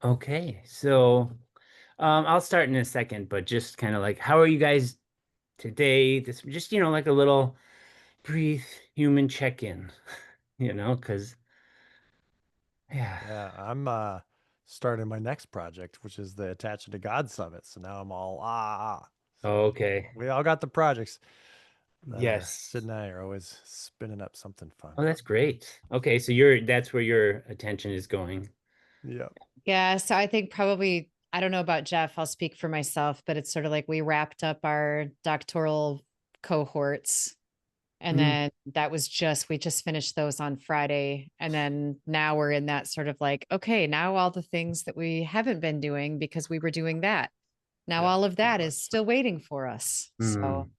Okay, so I'll start in a second, but just kind of like, how are you guys today? This just, like a little brief human check-in, because yeah. Yeah, I'm starting my next project, which is the Attaching to God Summit. So now I'm all So Okay. we all got the projects. Sid Yes. and I are always spinning up something fun. Oh, that's great. Okay, so that's where your attention is going. Yeah. Yeah, so I think probably I don't know about Jeff, I'll speak for myself, but it's sort of like we wrapped up our doctoral cohorts and Mm. then we just finished those on Friday and then now we're in that sort of like okay, now all the things that we haven't been doing because we were doing that. Now Yeah. all of Pretty that is much. still waiting for us. So, Mm.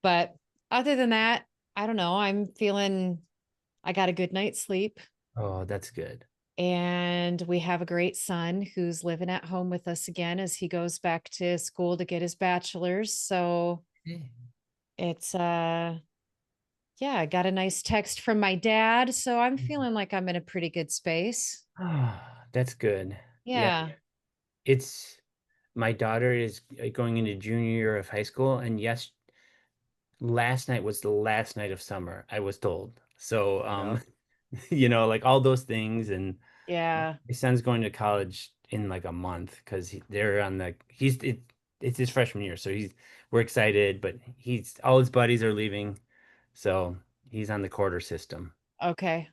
but other than that, I don't know, I'm feeling I got a good night's sleep. Oh, that's good. And we have a great son who's living at home with us again as he goes back to school to get his bachelor's. So Okay. it's yeah, I got a nice text from my dad. So I'm feeling like I'm in a pretty good space. Ah, that's good. Yeah, Yeah. it's my daughter is going into junior year of high school, and yes, last night was the last night of summer, I was told. So, Yep. like all those things, and Yeah. my son's going to college in like a month because they're on it's his freshman year, so we're excited, but he's all his buddies are leaving, so he's on the quarter system. Okay.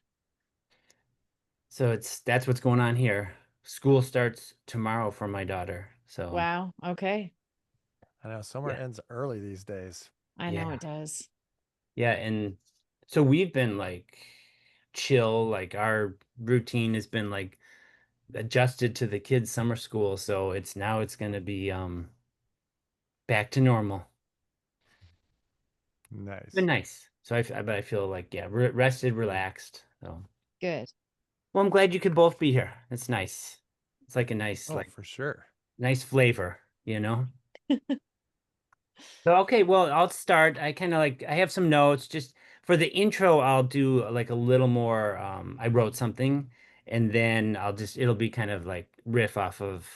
So that's what's going on here. School starts tomorrow for my daughter, so Wow. Okay. I know summer yeah, ends early these days. I know yeah, it does. yeah, and so we've been like chill, like our routine has been like adjusted to the kids' summer school, so it's going to be back to normal. Been Nice. nice. So but I feel like yeah, rested, relaxed. So Good. well, I'm glad you could both be here. It's nice. It's like a nice Oh, for sure. nice flavor, you know. So okay, well, I'll start. I kind of like I have some notes just for the intro. I'll do like a little more. I wrote something, and then it'll be kind of like riff off of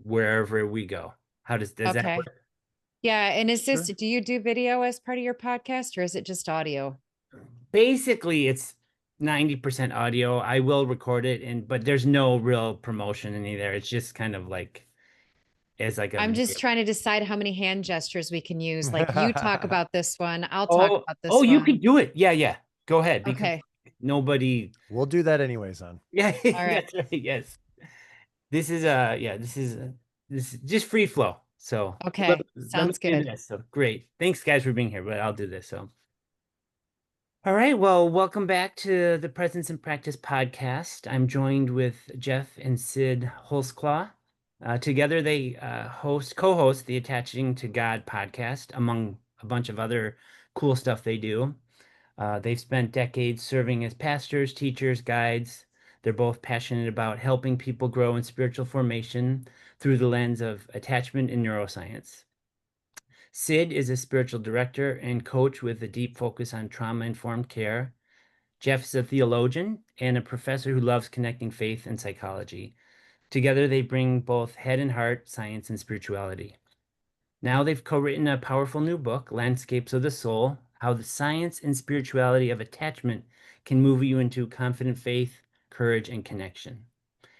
wherever we go. Does that Okay. work? Yeah. And Sure. do you do video as part of your podcast or is it just audio? Basically, it's 90% audio. I will record it, but there's no real promotion in either. It's just kind of like as like a I'm just trying to decide how many hand gestures we can use. Like you talk We'll about this one, I'll talk oh about oh this you one. could do it. Yeah, yeah. Go ahead because Okay. nobody. do that anyways, son. Yeah, All right. that's right. Yes. This is just free flow. So Okay. let me Sounds do good. this. So great. Thanks guys for being here, but I'll do this. So all right, well, welcome back to the Presence and Practice podcast. I'm joined with Geoff and Cyd Holsclaw. Together, they co-host the Attaching to God podcast, among a bunch of other cool stuff they do. They've spent decades serving as pastors, teachers, guides. They're both passionate about helping people grow in spiritual formation through the lens of attachment and neuroscience. Cyd is a spiritual director and coach with a deep focus on trauma-informed care. Geoff is a theologian and a professor who loves connecting faith and psychology. Together, they bring both head and heart, science and spirituality. Now they've co-written a powerful new book, Landscapes of the Soul: How the Science and Spirituality of Attachment Can Move You into Confident Faith, Courage, and Connection.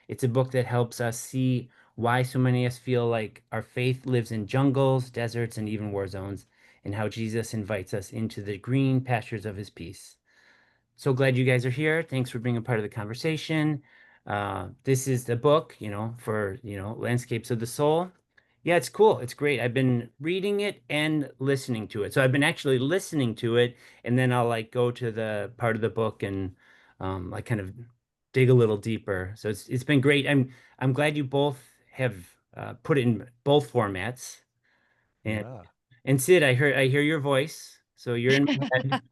It's a book that helps us see why so many of us feel like our faith lives in jungles, deserts, and even war zones, and how Jesus invites us into the green pastures of his peace. So glad you guys are here. Thanks for being a part of the conversation. This is the book, for, Landscapes of the Soul. Yeah, it's cool. It's great. I've been reading it and listening to it. So I've been actually listening to it, and then I'll like go to the part of the book and like kind of dig a little deeper. So it's been great. I'm glad you both have put it in both formats. And Yeah. and Cyd, I hear your voice. So you're in my head.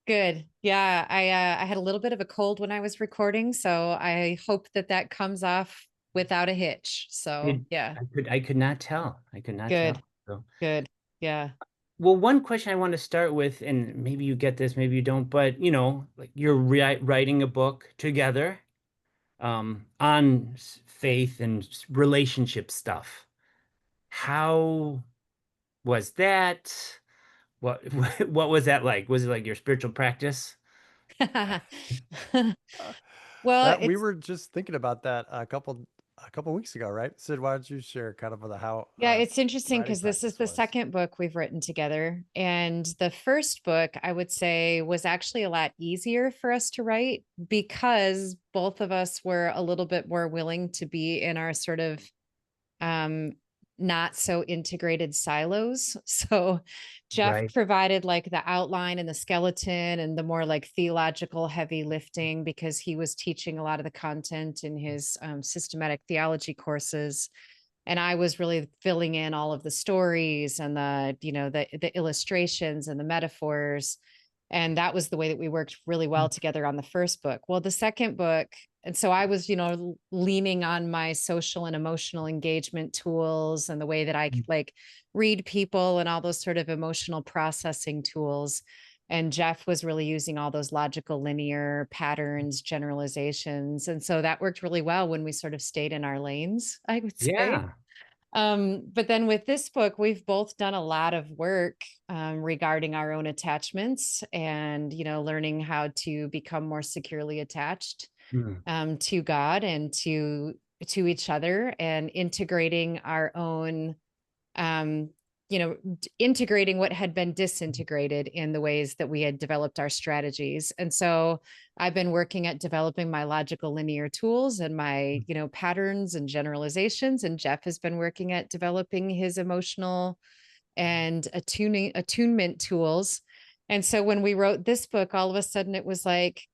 Good. Yeah, I had a little bit of a cold when I was recording, so I hope that that comes off without a hitch. So, It, yeah. I could not tell. I could not Good. tell. So, Good. Yeah. well, one question I want to start with, and maybe you get this, maybe you don't, but like you're writing a book together. on faith and relationship stuff. How was that? What what was that like? Was it like your spiritual practice? Uh, Well, that we it's were just thinking about that a couple weeks ago, right? Sid, why don't you share kind of the how yeah, it's interesting writing because this is practice the was? second book we've written together. And the first book, I would say, was actually a lot easier for us to write because both of us were a little bit more willing to be in our sort of um, not so integrated silos. So Jeff Right. provided like the outline and the skeleton and the more like theological heavy lifting because he was teaching a lot of the content in his systematic theology courses. And I was really filling in all of the stories and the, the illustrations and the metaphors. And that was the way that we worked really well together on the first book. Well, the second book, and so I was, leaning on my social and emotional engagement tools and the way that I like read people and all those sort of emotional processing tools. And Jeff was really using all those logical linear patterns, generalizations. And so that worked really well when we sort of stayed in our lanes, I would say. Yeah. But then with this book, we've both done a lot of work regarding our own attachments and, learning how to become more securely attached Mm. to God and to each other, and integrating our own integrating what had been disintegrated in the ways that we had developed our strategies. And so I've been working at developing my logical linear tools and my, patterns and generalizations. And Jeff has been working at developing his emotional and attunement tools. And so when we wrote this book, all of a sudden it was like,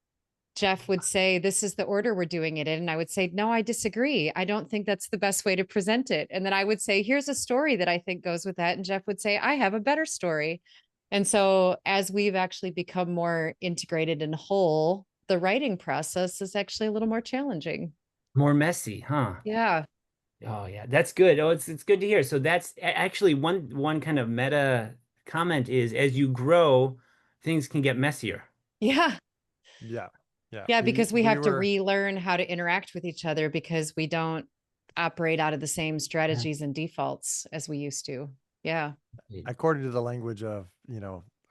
Jeff would say, "This is the order we're doing it in." And I would say, "No, I disagree. I don't think that's the best way to present it." And then I would say, "Here's a story that I think goes with that." And Jeff would say, "I have a better story." And so as we've actually become more integrated and whole, the writing process is actually a little more challenging. More messy, huh? Yeah. Oh yeah, that's good. Oh, it's good to hear. So that's actually one kind of meta comment is as you grow, things can get messier. Yeah. Yeah. Yeah. Yeah. We Because we we have to were relearn how to interact with each other because we don't operate out of the same Yeah. strategies and defaults as we used to. Yeah. according to the language of,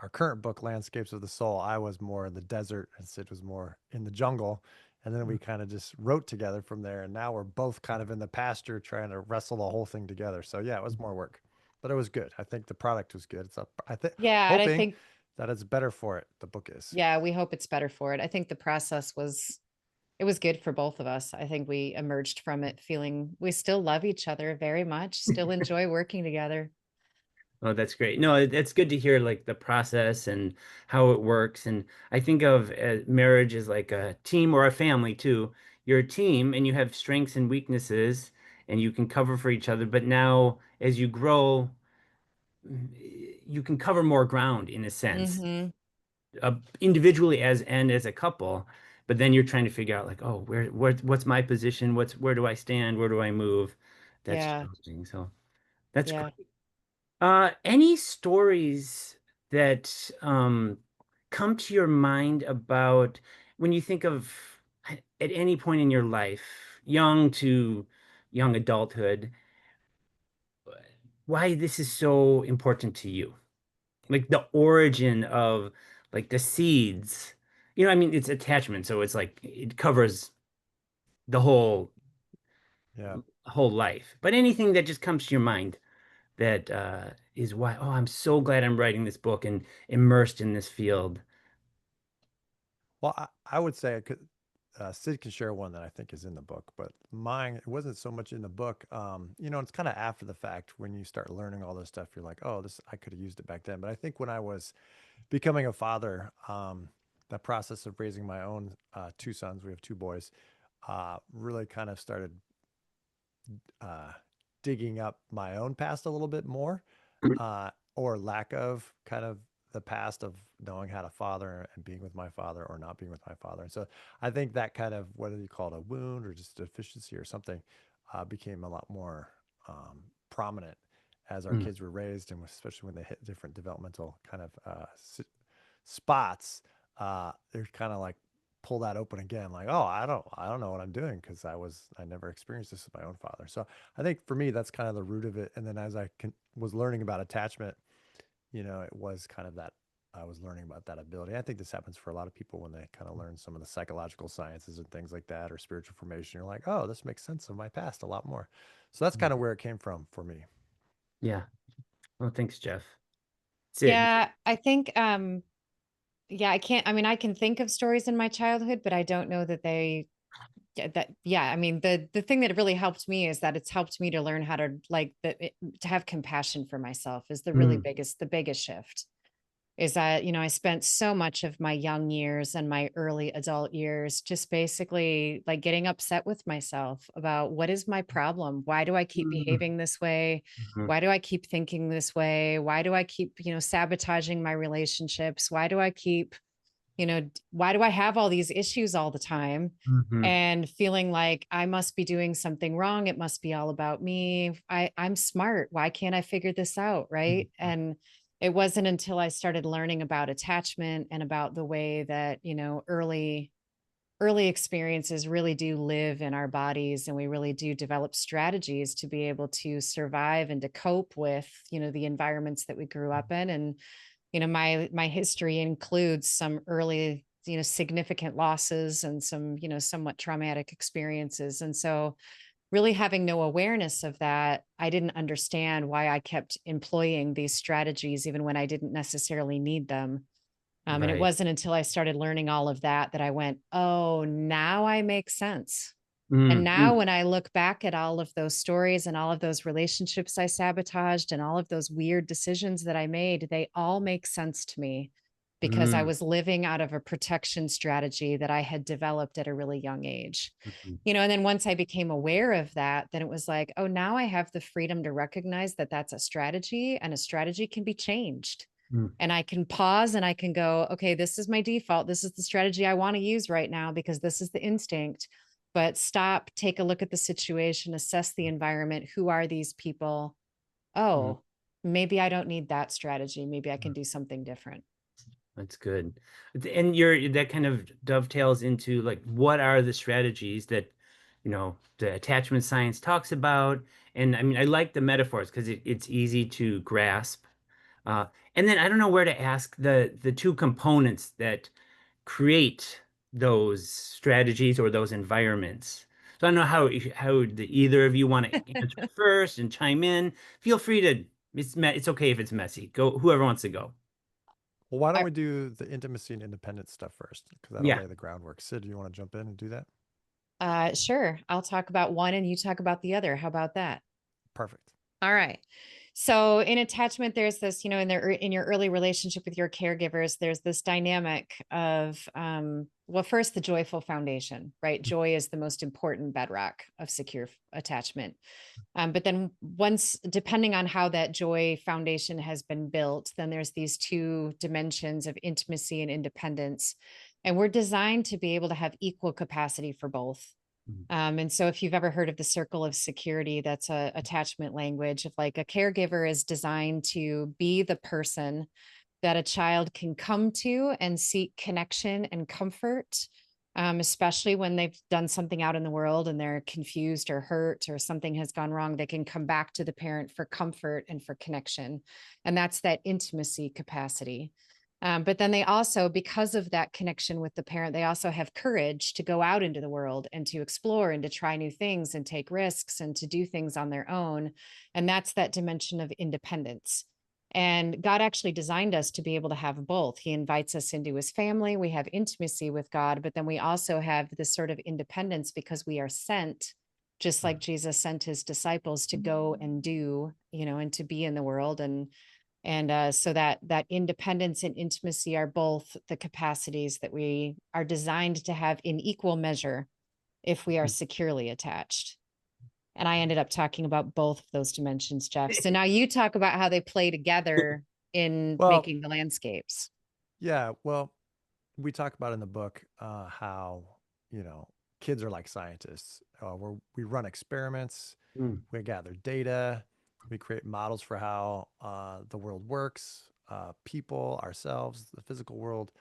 our current book, Landscapes of the Soul, I was more in the desert and Sid was more in the jungle. And then we kind of just wrote together from there. And now we're both kind of in the pasture trying to wrestle the whole thing together. So yeah, it was more work, but it was good. I think the product was good. It's up, I think, Yeah. And I hoping think that it's better for it. The book is. Yeah, we hope it's better for it. I think the process was it was good for both of us. I think we emerged from it feeling we still love each other very much, still enjoy working together. Oh, that's great. No, that's good to hear like the process and how it works. And I think of marriage as like a team or a family too. You're a team and you have strengths and weaknesses and you can cover for each other. But now as you grow, you can cover more ground in a sense, Hmm. individually and as a couple. But then you're trying to figure out like, oh, what's my position? Where do I stand? Where do I move? That's Yeah. challenging. So that's Yeah. great. Any stories that come to your mind about when you think of at any point in your life, young to young adulthood, why this is so important to you? Like the origin of like the seeds. I mean, it's attachment, so it's like it covers the Yeah. whole life. But anything that just comes to your mind that is why, oh, I'm so glad I'm writing this book and immersed in this field. Well, I would say I could, Sid can share one that I think is in the book, but mine, it wasn't so much in the book. It's kind of after the fact when you start learning all this stuff, you're like, oh, this, I could have used it back then. But I think when I was becoming a father, the process of raising my own two sons, we have two boys, really kind of started uh, digging up my own past a little bit more, or lack of kind of the past of knowing how to father and being with my father or not being with my father. And so I think that kind of, whether you call it a wound or just a deficiency or something, became a lot more prominent as our Mm, kids were raised, and especially when they hit different developmental kind of spots. They're kind of like pull that open again. Like, oh, I don't know what I'm doing because I never experienced this with my own father. So I think for me, that's kind of the root of it. And then as was learning about attachment, it was kind of that I was learning about that ability. I think this happens for a lot of people when they kind of learn some of the psychological sciences and things like that, or spiritual formation. You're like, oh, this makes sense of my past a lot more. So that's kind of where it came from for me. Yeah. Well, thanks, Geoff. Cyd. Yeah, I think yeah, I mean, I can think of stories in my childhood, but I don't know that I mean, the thing that really helped me is that it's helped me to learn how to to have compassion for myself is Mm, the biggest shift. Is that, I spent so much of my young years and my early adult years just basically like getting upset with myself about what is my problem? Why do I keep mm, behaving this way? mhm, Why do I keep thinking this way? Why do I keep, sabotaging my relationships? Why do I keep, why do I have all these issues all the time? mhm, And feeling like I must be doing something wrong. It must be all about me. I'm smart. Why can't I figure this out? Right. mhm. And it wasn't until I started learning about attachment and about the way that, early experiences really do live in our bodies, and we really do develop strategies to be able to survive and to cope with, the environments that we grew up in. And my history includes some early, significant losses and some, somewhat traumatic experiences. And so really having no awareness of that, I didn't understand why I kept employing these strategies even when I didn't necessarily need them. And it Right. wasn't until I started learning all of that that I went, oh, now I make sense. And Mm, now mm, when I look back at all of those stories and all of those relationships I sabotaged and all of those weird decisions that I made, they all make sense to me because I mm, was living out of a protection strategy that I had developed at a really young age. mhm, And then once I became aware of that, then it was like, oh, now I have the freedom to recognize that that's a strategy, and a strategy can be changed. mm, And I can pause and I can go, okay, this is my default. This is the strategy I want to use right now because this is the instinct. But stop, take a look at the situation, assess the environment. Who are these people? mm, Oh, maybe I don't need that strategy. Maybe I can mm. do something different. That's good. And that kind of dovetails into like what are the strategies that, the attachment science talks about. And I mean, I like the metaphors because it's easy to grasp. Uh, and then I don't know where to ask the two components that create those strategies or those environments. So I don't know how either of you want to answer first and chime in. Feel free to. It's okay if it's messy. Go whoever wants to go. Well, why don't I- we do the intimacy and independence stuff first? Because that'll Yeah. lay the groundwork. Cyd, do you want to jump in and do that? Sure. I'll talk about one and you talk about the other. How about that? Perfect. All right. So in attachment, there's this, in your early relationship with your caregivers, there's this dynamic of, well, first the joyful foundation, right? Joy is the most important bedrock of secure attachment. But then once, depending on how that joy foundation has been built, then there's these two dimensions of intimacy and independence. And we're designed to be able to have equal capacity for both. Mhm. And so if you've ever heard of the circle of security, that's a attachment language of like a caregiver is designed to be the person that a child can come to and seek connection and comfort, especially when they've done something out in the world and they're confused or hurt or something has gone wrong. They can come back to the parent for comfort and for connection. And that's that intimacy capacity. But then they also, because of that connection with the parent, they also have courage to go out into the world and to explore and to try new things and take risks and to do things on their own. And that's that dimension of independence. And God actually designed us to be able to have both. He invites us into his family. We have intimacy with God, but then we also have this sort of independence because we are sent, just like Jesus sent his disciples to go and do, and to be in the world. And so that independence and intimacy are both the capacities that we are designed to have in equal measure if we are securely attached. And I ended up talking about both of those dimensions, Jeff. So now you talk about how they play together in Well, making the landscapes. yeah. Well, we talk about in the book how, kids are like scientists. We run experiments, Mm, we gather data, we create models for how the world works, people, ourselves, the physical world.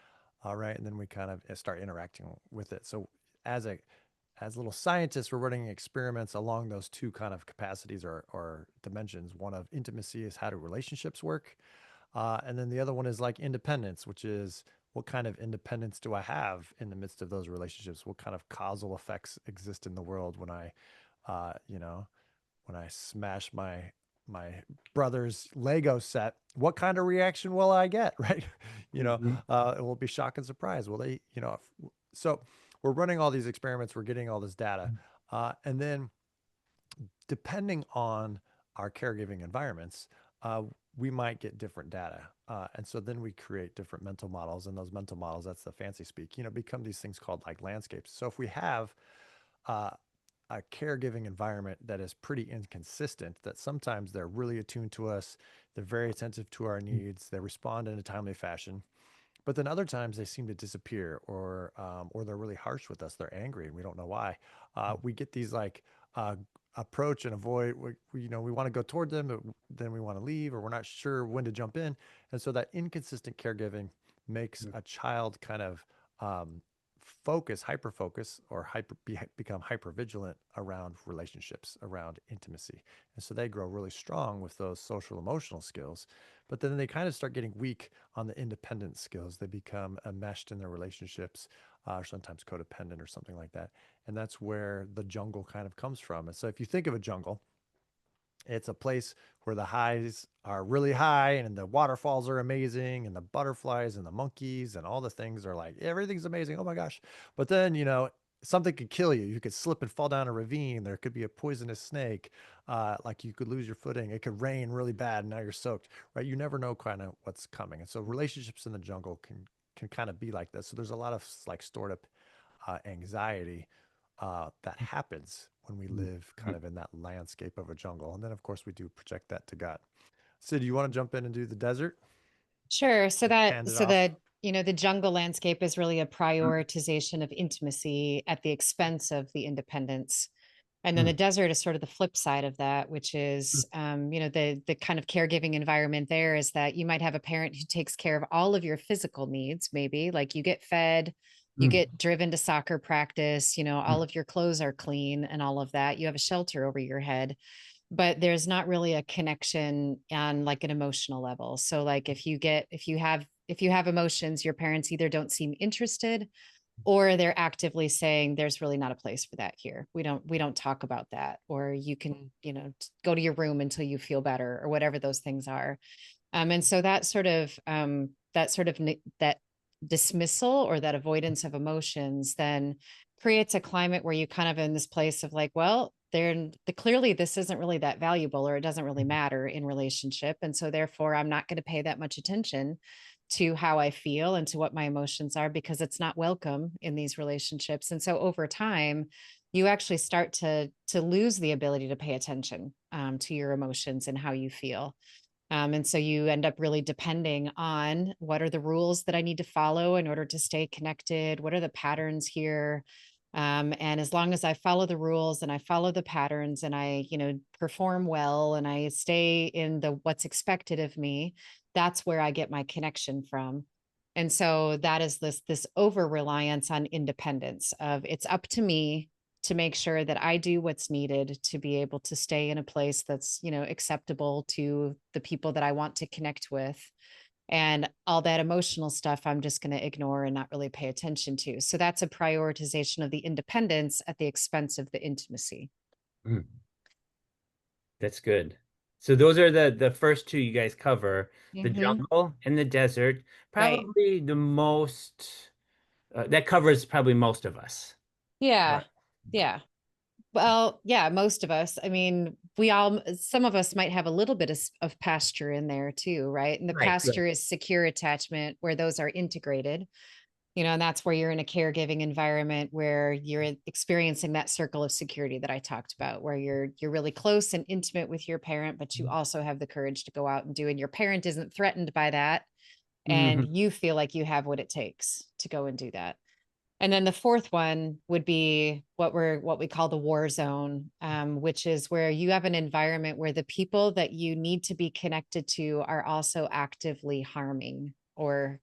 All right. And then we kind of start interacting with it. So as little scientists, we're running experiments along those two kind of capacities or dimensions. One of intimacy is how do relationships work? And then the other one is like independence, which is what kind of independence do I have in the midst of those relationships? What kind of causal effects exist in the world when you know, when I smash my brother's Lego set? What kind of reaction will I get? Right? Mhm. It will be shock and surprise. Will they? So we're running all these experiments. We're getting all this data, and then depending on our caregiving environments, we might get different data. And so then we create different mental models, and those mental models, that's the fancy speak, become these things called like landscapes. So if we have uh, a caregiving environment that is pretty inconsistent, that sometimes they're really attuned to us, they're very attentive to our needs, they respond in a timely fashion, but then other times they seem to disappear, or they're really harsh with us. They're angry and we don't know why. We get these like uh, approach and avoid. We want to go toward them, but then we want to leave, or we're not sure when to jump in. And so that inconsistent caregiving makes a child kind of um, hyper focus, or become hyper vigilant around relationships, around intimacy. And so they grow really strong with those social emotional skills, but then they kind of start getting weak on the independent skills. They become enmeshed in their relationships, or sometimes codependent or something like that. And that's where the jungle kind of comes from. And so if you think of a jungle, it's a place where the highs are really high and the waterfalls are amazing and the butterflies and the monkeys and all the things are like, everything's amazing. Oh my gosh. But then, something could kill you. You could slip and fall down a ravine. There could be a poisonous snake. Like you could lose your footing. It could rain really bad and now you're soaked, right? You never know kind of what's coming. And so relationships in the jungle can kind of be like this. So there's a lot of like stored up anxiety that happens when we live kind of in that landscape of a jungle. And then, of course, we do project that to God. So, do you want to jump in and do the desert? Sure. So Hand it off. the jungle landscape is really a prioritization of intimacy at the expense of the independence. And then the desert is sort of the flip side of that, which is, the kind of caregiving environment there is that you might have a parent who takes care of all of your physical needs, maybe like you get fed, you get driven to soccer practice, all of your clothes are clean and all of that. You have a shelter over your head, but there's not really a connection on like an emotional level. So like if you have emotions, your parents either don't seem interested, or they're actively saying there's really not a place for that here. We don't talk about that, or you can, go to your room until you feel better, or whatever those things are. And so that dismissal or that avoidance of emotions then creates a climate where you kind of in this place of like, well, clearly this isn't really that valuable, or it doesn't really matter in relationship. And so therefore I'm not going to pay that much attention to how I feel and to what my emotions are, because it's not welcome in these relationships. And so over time, you actually start to lose the ability to pay attention to your emotions and how you feel. And so you end up really depending on what are the rules that I need to follow in order to stay connected? What are the patterns here? And as long as I follow the rules and I follow the patterns and I, perform well and I stay in the what's expected of me, that's where I get my connection from. And so that is this over reliance on independence of it's up to me to make sure that I do what's needed to be able to stay in a place that's, acceptable to the people that I want to connect with. And all that emotional stuff, I'm just going to ignore and not really pay attention to. So that's a prioritization of the independence at the expense of the intimacy. Mm. That's good. So those are the first two you guys cover, the Mm-hmm. jungle and the desert. Right. Probably the most that covers probably most of us. Yeah. Right. Yeah. Well, yeah, most of us. I mean, some of us might have a little bit of pasture in there too, right? And the Right, right. pasture is secure attachment, where those are integrated, and that's where you're in a caregiving environment where you're experiencing that circle of security that I talked about, where you're really close and intimate with your parent, but you also have the courage to go out and do, and your parent isn't threatened by that. And Mhm. you feel like you have what it takes to go and do that. And then the fourth one would be what we call the war zone, which is where you have an environment where the people that you need to be connected to are also actively harming or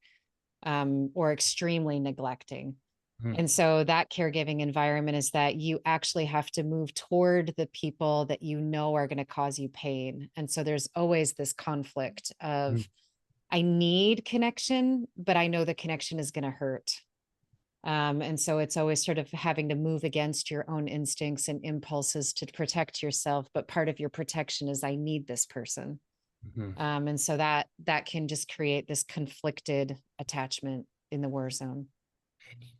or extremely neglecting. Mhm. And so that caregiving environment is that you actually have to move toward the people that you know are going to cause you pain. And so there's always this conflict Mhm. of, I need connection, but I know the connection is going to hurt. And so it's always sort of having to move against your own instincts and impulses to protect yourself. But part of your protection is, I need this person. Mhm. And so that can just create this conflicted attachment in the war zone.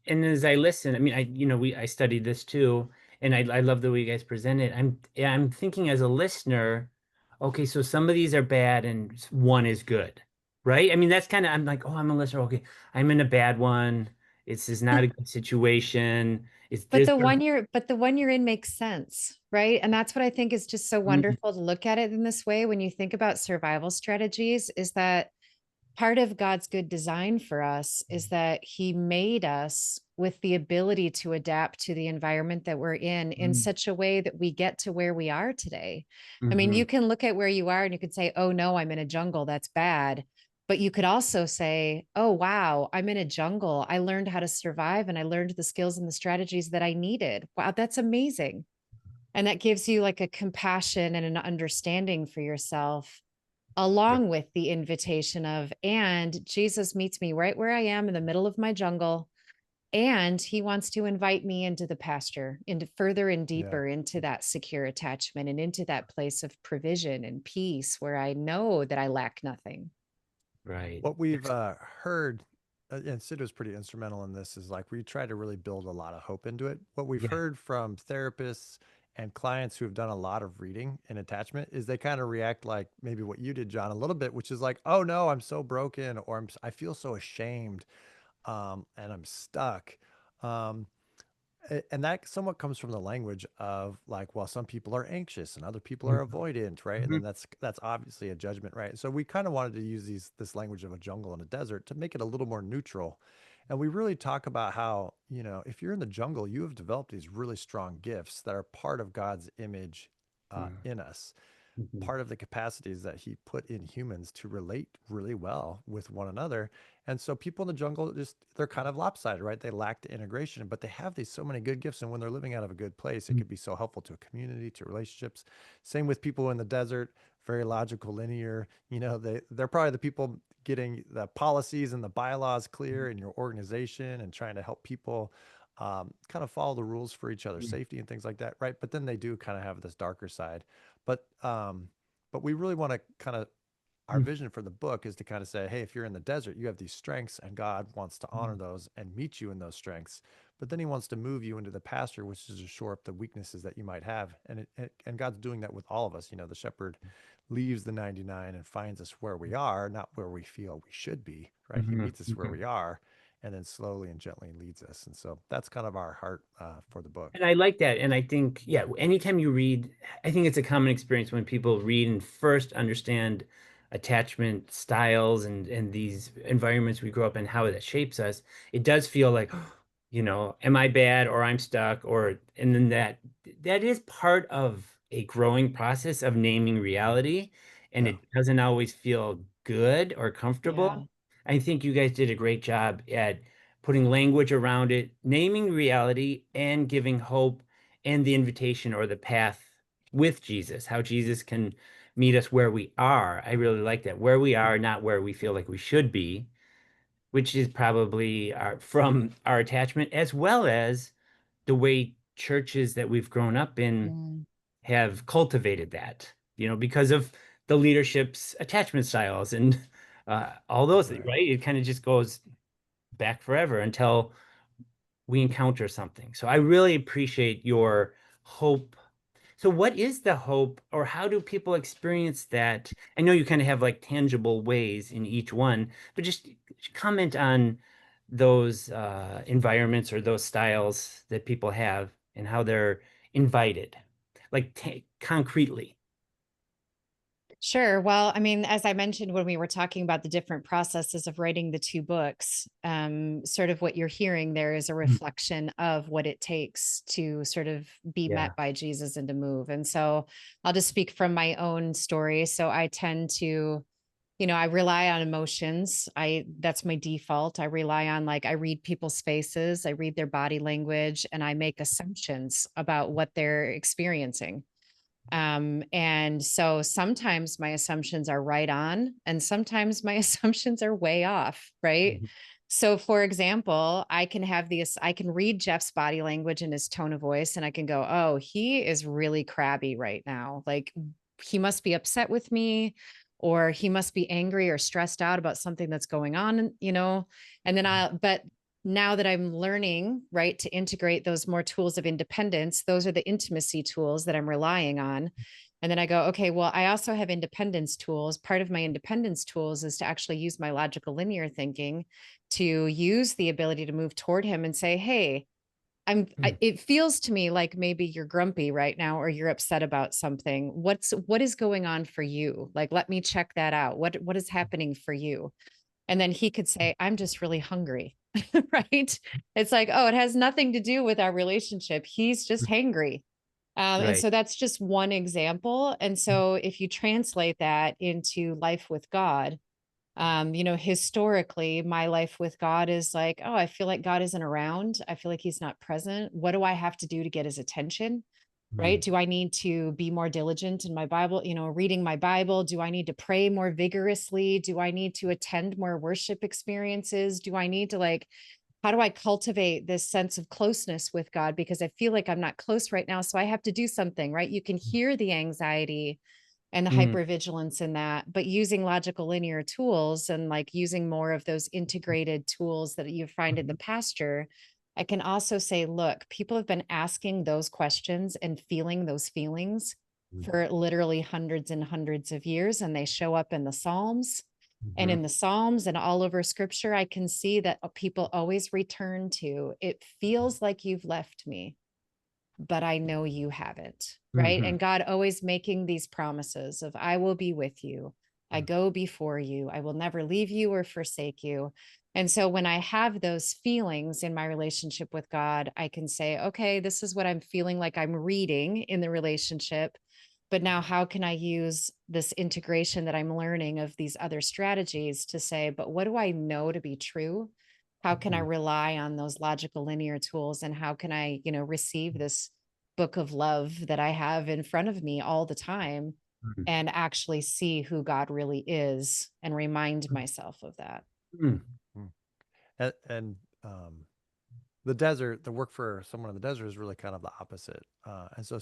And as I listen, I mean, I studied this too, and I love the way you guys present it. I'm thinking as a listener, okay, so some of these are bad and one is good, right? I mean, that's kind of, I'm like, oh, I'm a listener. Okay, I'm in a bad one. This is not a good situation. It's But this. the one you're in makes sense, right? And that's what I think is just so Mhm. wonderful to look at it in this way when you think about survival strategies, is that part of God's good design for us is that he made us with the ability to adapt to the environment that we're in Mhm. such a way that we get to where we are today. I mean, Mhm. you can look at where you are and you could say, oh no, I'm in a jungle. That's bad. But you could also say, oh, wow, I'm in a jungle. I learned how to survive and I learned the skills and the strategies that I needed. Wow, that's amazing. And that gives you like a compassion and an understanding for yourself, Right. along with the invitation of, and Jesus meets me right where I am in the middle of my jungle. And he wants to invite me into the pasture, into further and Yeah. deeper into that secure attachment and into that place of provision and peace where I know that I lack nothing. Right. What we've heard, and Cyd was pretty instrumental in this, is like we try to really build a lot of hope into it. What we've Yeah. heard from therapists and clients who have done a lot of reading and attachment is they kind of react like maybe what you did, John, a little bit, which is like, oh no, I'm so broken, or I feel so ashamed, and I'm stuck. Um, and that somewhat comes from the language of like, well, some people are anxious and other people are avoidant, right? And then Mhm. that's obviously a judgment, right? So we kind of wanted to use this language of a jungle and a desert to make it a little more neutral. And we really talk about how, if you're in the jungle, you have developed these really strong gifts that are part of God's image Mhm. in us, Mhm. part of the capacities that he put in humans to relate really well with one another. And so people in the jungle, they're kind of lopsided, right? They lack the integration, but they have these so many good gifts. And when they're living out of a good place, it Mhm. could be so helpful to a community, to relationships. Same with people in the desert, very logical, linear. They're probably the people getting the policies and the bylaws clear in your organization and trying to help people kind of follow the rules for each other's Mhm. safety and things like that, right? But then they do kind of have this darker side. But but we really want to kind of, our Mhm. vision for the book is to kind of say, hey, if you're in the desert, you have these strengths and God wants to honor those and meet you in those strengths. But then he wants to move you into the pasture, which is to shore up the weaknesses that you might have. And God's doing that with all of us. The shepherd leaves the 99 and finds us where we are, not where we feel we should be, right? He Mhm. meets us where Mhm. we are and then slowly and gently leads us. And so that's kind of our heart for the book. And I like that. And I think, yeah, anytime you read, I think it's a common experience when people read and first understand attachment styles and these environments we grow up in, how that shapes us. It does feel like, am I bad or I'm stuck? And then that is part of a growing process of naming reality. And Yeah. it doesn't always feel good or Yeah. comfortable. I think you guys did a great job at putting language around it, naming reality, and giving hope and the invitation or the path with Jesus, how Jesus can meet us where we are. I really like that. Where we are, not where we feel like we should be, which is probably from our attachment, as well as the way churches that we've grown up in Mm, have cultivated that, because of the leadership's attachment styles and all those things, Right. right? It kind of just goes back forever until we encounter something. So I really appreciate your hope. So what is the hope, or how do people experience that? I know you kind of have like tangible ways in each one, but just comment on those environments or those styles that people have and how they're invited, like concretely. sure. Well, I mean, as I mentioned when we were talking about the different processes of writing the two books, sort of what you're hearing there is a Mm. reflection of what it takes to sort of be Yeah. met by Jesus and to move. And so I'll just speak from my own story. So I tend to, I rely on emotions. That's my default. I rely on, like, I read people's faces, I read their body language, and I make assumptions about what they're experiencing. And so sometimes my assumptions are right on, and sometimes my assumptions are way off, right? Mhm. So, for example, I can read Jeff's body language and his tone of voice, and I can go, oh, he is really crabby right now. Like, he must be upset with me, or he must be angry or stressed out about something that's going on, and then but now that I'm learning, right, to integrate those more tools of independence, those are the intimacy tools that I'm relying on. And then I go, okay, well, I also have independence tools. Part of my independence tools is to actually use my logical linear thinking to use the ability to move toward him and say, hey, it feels to me like maybe you're grumpy right now, or you're upset about something. What is going on for you? Like, let me check that out. What is happening for you? And then he could say, I'm just really hungry. Right. It's like, oh, it has nothing to do with our relationship. He's just hangry. And Right. so that's just one example. And so if you translate that into life with God, historically, my life with God is like, oh, I feel like God isn't around. I feel like he's not present. What do I have to do to get his attention? Right? Mm. Do I need to be more diligent in my Bible, reading my Bible? Do I need to pray more vigorously? Do I need to attend more worship experiences? Do I need to, like, how do I cultivate this sense of closeness with God? Because I feel like I'm not close right now. So I have to do something, right? You can hear the anxiety and the Mm. hypervigilance in that, but using logical linear tools and, like, using more of those integrated tools that you find in the pasture, I can also say, look, people have been asking those questions and feeling those feelings for literally hundreds and hundreds of years, and they show up in the Psalms. And Mhm. in the Psalms and all over scripture, I can see that people always return to, it feels like you've left me, but I know you haven't, right? Mhm. And God always making these promises of, I will be with you. I go before you. I will never leave you or forsake you. And so when I have those feelings in my relationship with God, I can say, okay, this is what I'm feeling like I'm reading in the relationship. But now, how can I use this integration that I'm learning of these other strategies to say, but what do I know to be true? How can I Mhm. rely on those logical linear tools? And how can I, receive this book of love that I have in front of me all the time Mhm. and actually see who God really is and remind myself of that? Mm. Mm. And the desert, the work for someone in the desert is really kind of the opposite. And so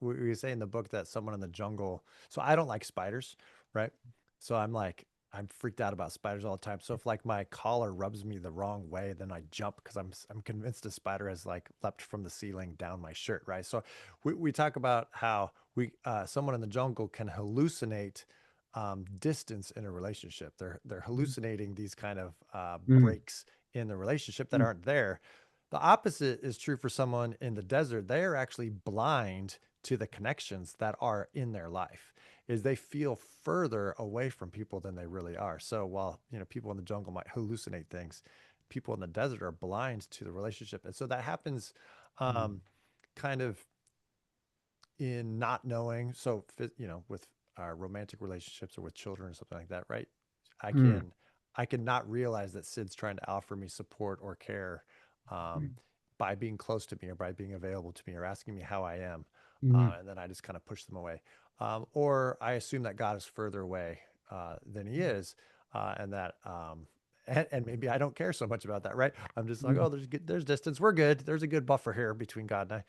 we say in the book that someone in the jungle. So I don't like spiders, right? So I'm freaked out about spiders all the time. So if, like, my collar rubs me the wrong way, then I jump because I'm convinced a spider has, like, leapt from the ceiling down my shirt, right? So we talk about how someone in the jungle can hallucinate distance in a relationship. They're hallucinating these kind of Mm. breaks in the relationship that Mm. aren't there. The opposite is true for someone in the desert. They are actually blind to the connections that are in their life. Is they feel further away from people than they really are. So while, people in the jungle might hallucinate things, people in the desert are blind to the relationship. And so that happens Mm. um, kind of in not knowing. So, with our romantic relationships or with children or something like that, right? I Mm. can, I can not realize that Cyd's trying to offer me support or care um, Mm. by being close to me or by being available to me or asking me how I am. Mm. And then I just kind of push them away. Or I assume that God is further away than he is. And that, and maybe I don't care so much about that, right? I'm just like, Mm. oh, there's distance. We're good. There's a good buffer here between God and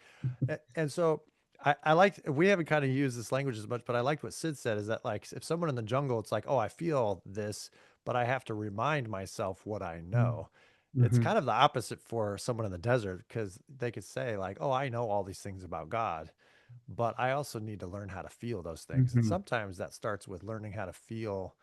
I. And so I like, we haven't kind of used this language as much, but I liked what Cyd said is that, like, if someone in the jungle, it's like, oh, I feel this, but I have to remind myself what I Mm. know. It's Mhm. kind of the opposite for someone in the desert because they could say, like, oh, I know all these things about God, but I also need to learn how to feel those things. And Mhm. sometimes that starts with learning how to feel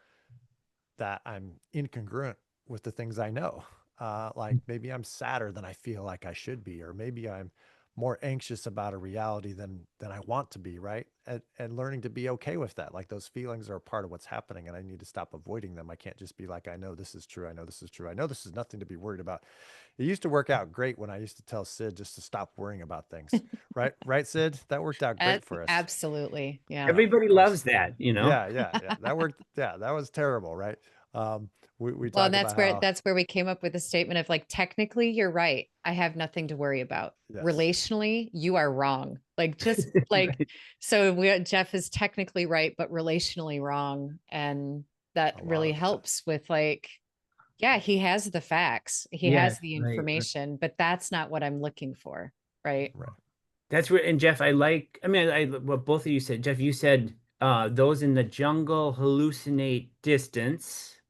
that I'm incongruent with the things I know. Like, maybe I'm sadder than I feel like I should be, or maybe I'm more anxious about a reality than I want to be, right? And learning to be okay with that. Like, those feelings are a part of what's happening, and I need to stop avoiding them. I can't just be like, I know this is true. I know this is true. I know this is nothing to be worried about. It used to work out great when I used to tell Cyd just to stop worrying about things. Right? Right, Cyd? That worked out great for us. Absolutely. Yeah. Yeah, Everybody that was loves that, you know? yeah, yeah, yeah. That worked. Yeah, that was terrible, right? Um, we Well, and talk about how that's where we came up with the statement of like, technically, you're right. I have nothing to worry about. yes, Relationally, you are wrong. Like, just like, Right. so Jeff is technically right, but relationally wrong. And that a lot really of the time. helps with like, yeah, he has the facts, he Yes, has the right, right. information, but that's not what I'm looking for. Right. Right. That's where, and Jeff, I mean, what both of you said. Jeff, you said those in the jungle hallucinate distance.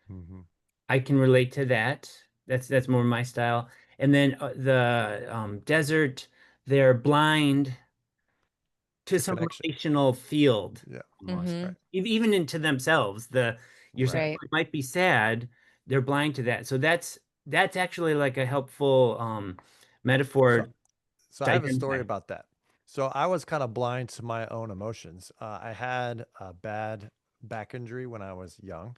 Hmm. I can relate to that. That's more my style. And then the desert, they're blind to To some connection. relational field Yeah. almost. Mm-hmm. Right. Even into themselves. You're saying Right. Right. it might be sad, they're blind to that. So that's actually like a helpful So metaphor So to I have a story identify. about that. So I was kind of blind to my own emotions. I had a bad back injury when I was young,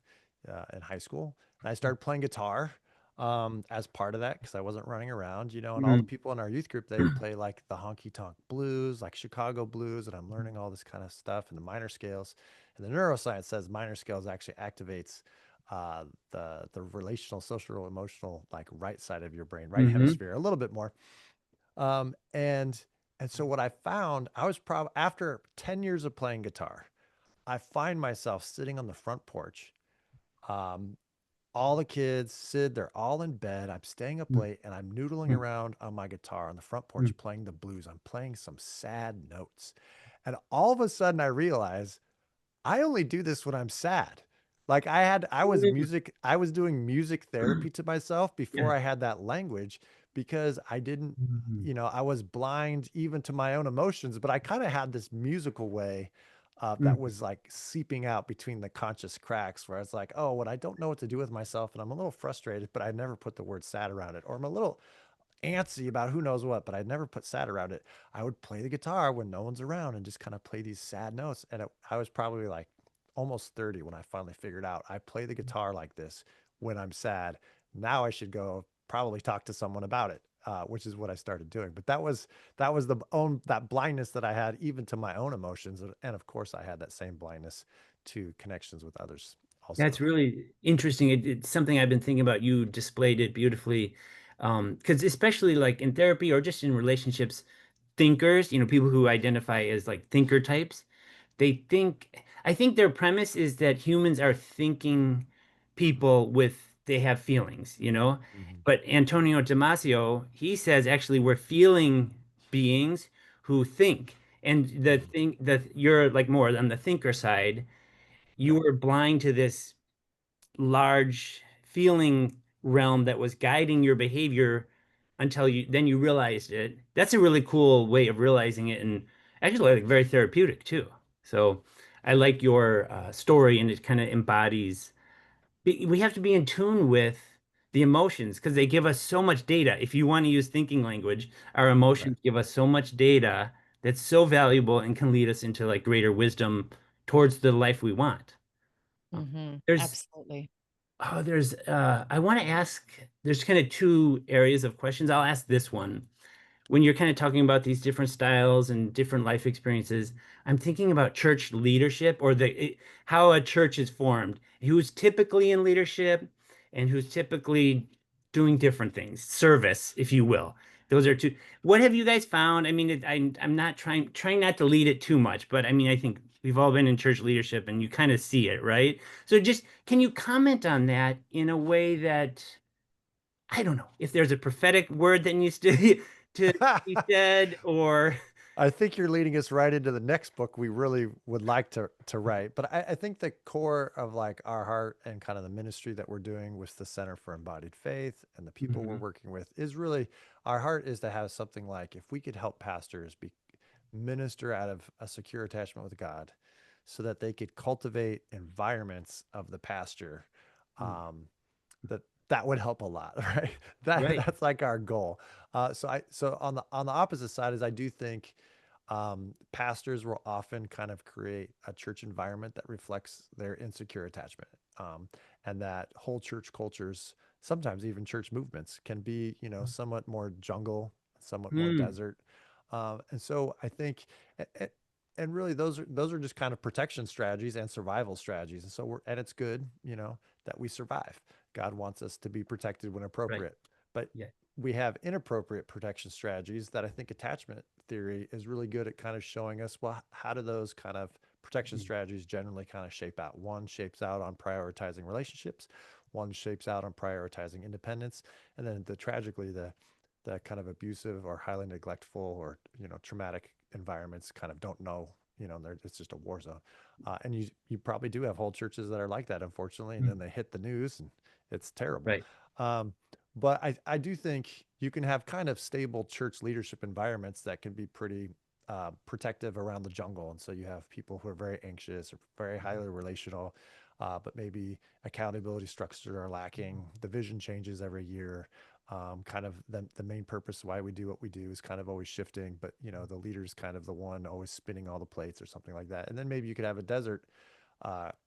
in high school, and I started playing guitar as part of that because I wasn't running around, and all the Mm. people in our youth group, they would play like the honky tonk blues, like Chicago blues, and I'm learning all this kind of stuff and the minor scales. And the neuroscience says minor scales actually activates the relational, social, emotional, like right side of your brain, right Hmm. hemisphere, a little bit more. Um, and and so what I found, I was probably after 10 years of playing guitar, I find myself sitting on the front porch. Um, all the kids, Cyd, they're all in bed. I'm staying up late and I'm noodling around on my guitar on the front porch playing the blues. I'm playing some sad notes. And all of a sudden I realize I only do this when I'm sad. Like I was doing music therapy to myself before Yes. I had that language because I didn't, Mhm. I was blind even to my own emotions, but I kind of had this musical way that Mhm. was like seeping out between the conscious cracks where it's like, oh, when I don't know what to do with myself and I'm a little frustrated, but I never put the word sad around it, or I'm a little antsy about who knows what, but I'd never put sad around it. I would play the guitar when no one's around and just kind of play these sad notes. And I was probably like almost 30 when I finally figured out I play the guitar like this when I'm sad. Now I should go probably talk to someone about it, which is what I started doing. But that was that blindness that I had even to my own emotions, and of course I had that same blindness to connections with others also. That's really interesting. It's something I've been thinking about. You displayed it beautifully. Because especially like in therapy or just in relationships, thinkers, people who identify as like thinker types, I think their premise is that humans are thinking people they have feelings. Mhm. But Antonio Damasio, he says actually we're feeling beings who think. And Mhm. that you're like more on the thinker side, you Yep. were blind to this large feeling realm that was guiding your behavior until you realized it. That's a really cool way of realizing it, and actually like very therapeutic too. So I like your story, and it kind of embodies. We have to be in tune with the emotions because they give us so much data. If you want to use thinking language, our Right. emotions give us so much data that's so valuable and can lead us into like greater wisdom towards the life we want. Uh, Mm-hmm. There's Absolutely. I want to ask, there's kind of two areas of questions. I'll ask this one. When you're kind of talking about these different styles and different life experiences, I'm thinking about church leadership or how a church is formed, who's typically in leadership and who's typically doing different things, service, if you will. Those are two. What have you guys found? I mean, I'm not trying not to lead it too much, but I mean, I think we've all been in church leadership and you kind of see it, right? So just can you comment on that in a way that I don't know if there's a prophetic word that needs to be said, or I think you're leading us right into the next book we really would like to write. But I think the core of like our heart and kind of the ministry that we're doing with the Center for Embodied Faith and the people we're Mhm. working with is really our heart is to have something like if we could help pastors minister out of a secure attachment with God so that they could cultivate environments of the pasture, um, that would help a lot, right? Right. That's like our goal. So on the opposite side is I do think pastors will often kind of create a church environment that reflects their insecure attachment, and that whole church cultures sometimes even church movements can be, somewhat more jungle, somewhat more Mm, desert. And so I think, and really those are just kind of protection strategies and survival strategies. And so and it's good, that we survive. God wants us to be protected when right. appropriate, but Yeah. we have inappropriate protection strategies that I think attachment theory is really good at kind of showing us, well, how do those kind of protection Mm, strategies generally kind of shape out? One shapes out on prioritizing relationships, one shapes out on prioritizing independence, and then tragically the kind of abusive or highly neglectful or traumatic environments kind of don't know, it's just a war zone. And you probably do have whole churches that are like that, unfortunately, and mm, then they hit the news and it's terrible. right. um, but I do think you can have kind of stable church leadership environments that can be pretty protective around the jungle. And so you have people who are very anxious or very highly relational, but maybe accountability structures are lacking. The vision changes every year. Kind of the main purpose why we do what we do is kind of always shifting, but the leader's kind of the one always spinning all the plates or something like that. And then maybe you could have a desert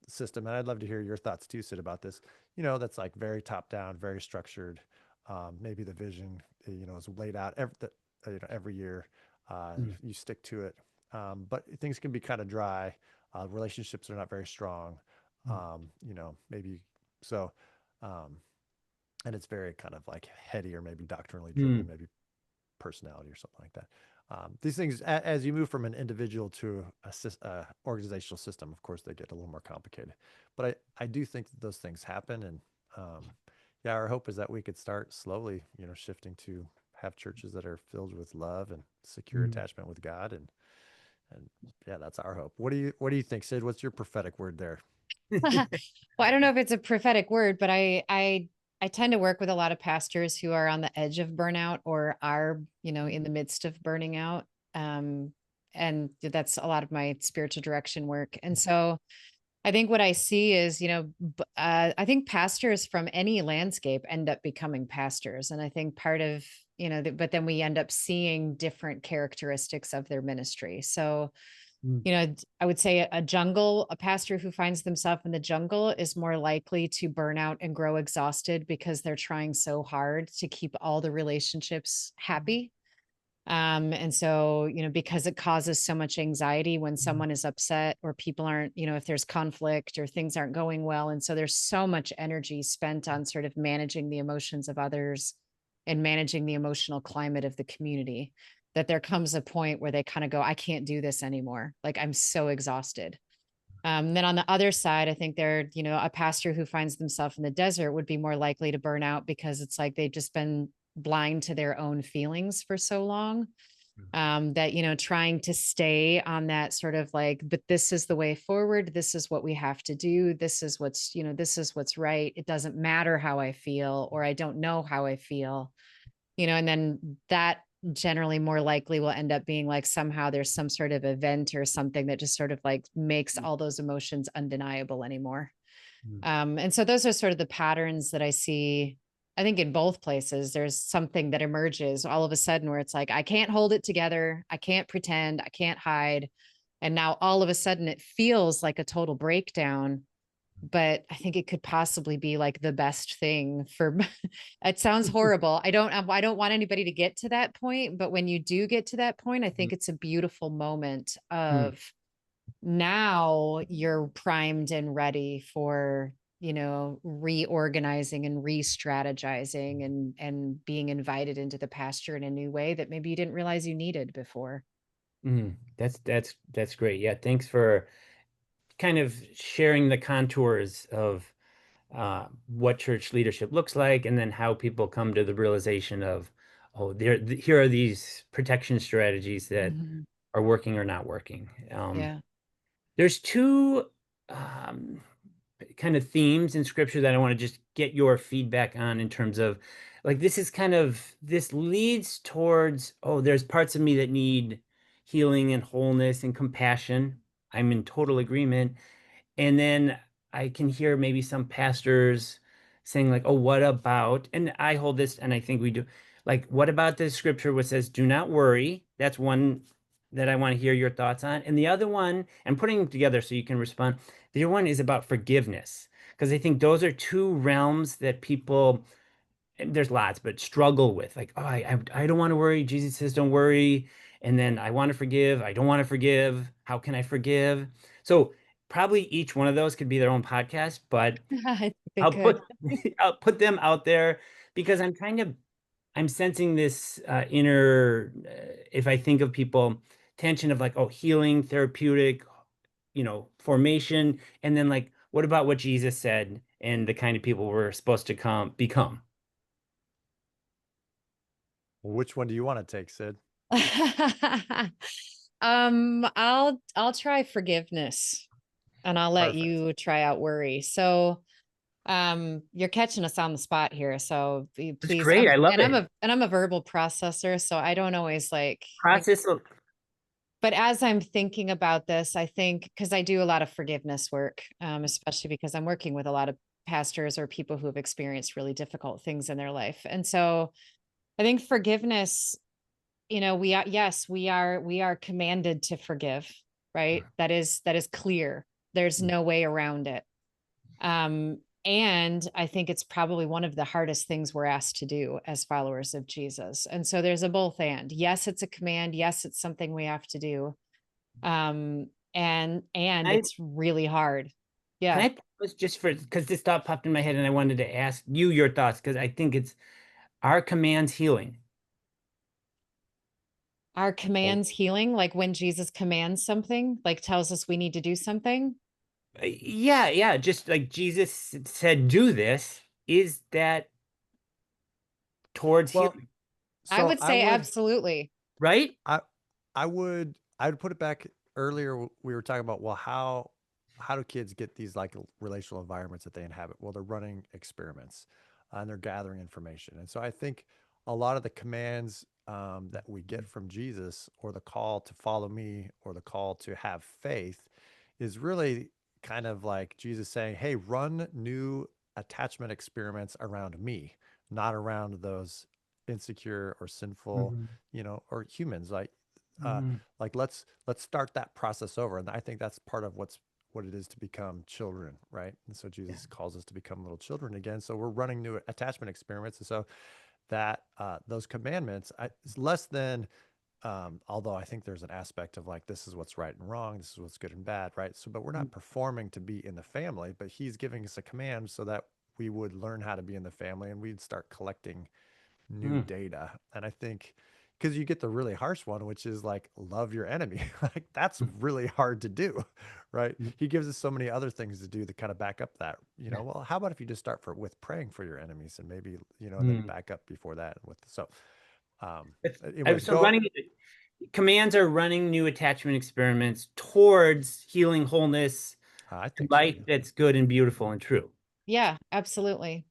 system. And I'd love to hear your thoughts too, Sid, about this. That's like very top down, very structured. Maybe the vision, is laid out every year. Mm, You stick to it. But things can be kind of dry. Relationships are not very strong. mm, Maybe so. Um, and it's very kind of like heady or maybe doctrinally driven, mm, maybe personality or something like that. These things, as you move from an individual to a organizational system, of course, they get a little more complicated. But I do think that those things happen. And yeah, our hope is that we could start slowly, shifting to have churches that are filled with love and secure mm. attachment with God. And yeah, that's our hope. What do you think, Sid? What's your prophetic word there? Well, I don't know if it's a prophetic word, but I tend to work with a lot of pastors who are on the edge of burnout or are, in the midst of burning out. Um, and that's a lot of my spiritual direction work. And so I think what I see is, I think pastors from any landscape end up becoming pastors. And I think part of, but then we end up seeing different characteristics of their ministry. So, Mm, I would say a pastor who finds themselves in the jungle is more likely to burn out and grow exhausted because they're trying so hard to keep all the relationships happy. And so, because it causes so much anxiety when mm, someone is upset or people aren't, if there's conflict or things aren't going well. And so there's so much energy spent on sort of managing the emotions of others and managing the emotional climate of the community that there comes a point where they kind of go, I can't do this anymore. Like I'm so exhausted. Then on the other side, I think a pastor who finds themselves in the desert would be more likely to burn out because it's like they've just been blind to their own feelings for so long, that, trying to stay on that sort of like, but this is the way forward. This is what we have to do. This is what's right. It doesn't matter how I feel, or I don't know how I feel, and then that generally more likely will end up being like somehow there's some sort of event or something that just sort of like makes mm, all those emotions undeniable anymore. mm, And so those are sort of the patterns that I see. I think in both places, there's something that emerges all of a sudden where it's like, I can't hold it together. I can't pretend. I can't hide. And now all of a sudden it feels like a total breakdown. But I think it could possibly be like the best thing for it sounds horrible. I don't want anybody to get to that point, but when you do get to that point, I mm, think it's a beautiful moment mm, of now you're primed and ready for, reorganizing and re-strategizing and being invited into the pasture in a new way that maybe you didn't realize you needed before. mm. That's great. Yeah, thanks for kind of sharing the contours of what church leadership looks like, and then how people come to the realization of, oh, here are these protection strategies that Mhm. are working or not working. Yeah. There's two um, kind of themes in scripture that I want to just get your feedback on in terms of, like, this leads towards, oh, there's parts of me that need healing and wholeness and compassion. I'm in total agreement. And then I can hear maybe some pastors saying, like, oh, what about, and I hold this, and I think we do, like, what about the scripture which says, do not worry? That's one that I want to hear your thoughts on. And the other one, I'm putting them together so you can respond. The other one is about forgiveness, because I think those are two realms that people and there's lots, but struggle with like, oh, I don't want to worry. Jesus says don't worry. And then I want to forgive. I don't want to forgive. How can I forgive? So probably each one of those could be their own podcast, but I think they I'll could. put I'll put them out there because I'm sensing this inner, if I think of people, tension of like, oh, healing, therapeutic, formation, and then like, what about what Jesus said and the kind of people we're supposed to become? Well, which one do you want to take, Cyd? I'll try forgiveness, and I'll let Perfect. you try out worry. So, you're catching us on the spot here. So It's please, great. I love it. I'm a verbal processor, so I don't always like, Process of, but as I'm thinking about this, I think because I do a lot of forgiveness work, especially because I'm working with a lot of pastors or people who have experienced really difficult things in their life. And so I think forgiveness, yes, we are commanded to forgive, right? That is clear. There's no way around it. Um, and I think it's probably one of the hardest things we're asked to do as followers of Jesus. And so there's a both and. Yes, it's a command. Yes, it's something we have to do. And I it's really hard. can Yeah. I pause just for because this thought popped in my head and I wanted to ask you your thoughts because I think it's our commands healing. Our Well, commands healing, like when Jesus commands something, like tells us we need to do something. Yeah, yeah. Just like Jesus said, do this. Is that towards well, healing, I so would say absolutely. right? I I would put it back earlier. We were talking about, well, how do kids get these like relational environments that they inhabit? Well, they're running experiments, and they're gathering information. And so I think a lot of the commands that we get from Jesus, or the call to follow me, or the call to have faith, is really kind of like Jesus saying, "Hey, run new attachment experiments around me, not around those insecure or sinful, Mhm, or humans." Uh, mhm, let's start that process over. And I think that's part of what it is to become children, right? And so yeah. Jesus calls us to become little children again. So we're running new attachment experiments. And so that those commandments, it's less than, although I think there's an aspect of like, this is what's right and wrong, this is what's good and bad, right? So, but we're not performing to be in the family, but he's giving us a command so that we would learn how to be in the family, and we'd start collecting new Mm, data. And I think because you get the really harsh one, which is like, love your enemy. Like, that's mm, really hard to do, right? mm, He gives us so many other things to do that kind of back up that, yeah. well, how about if you just start with praying for your enemies, and maybe, and then Mm. back up before that with, so, I anyways, so go. running commands are running new attachment experiments towards healing wholeness, I to think so. life that's good and beautiful and true. Yeah, absolutely.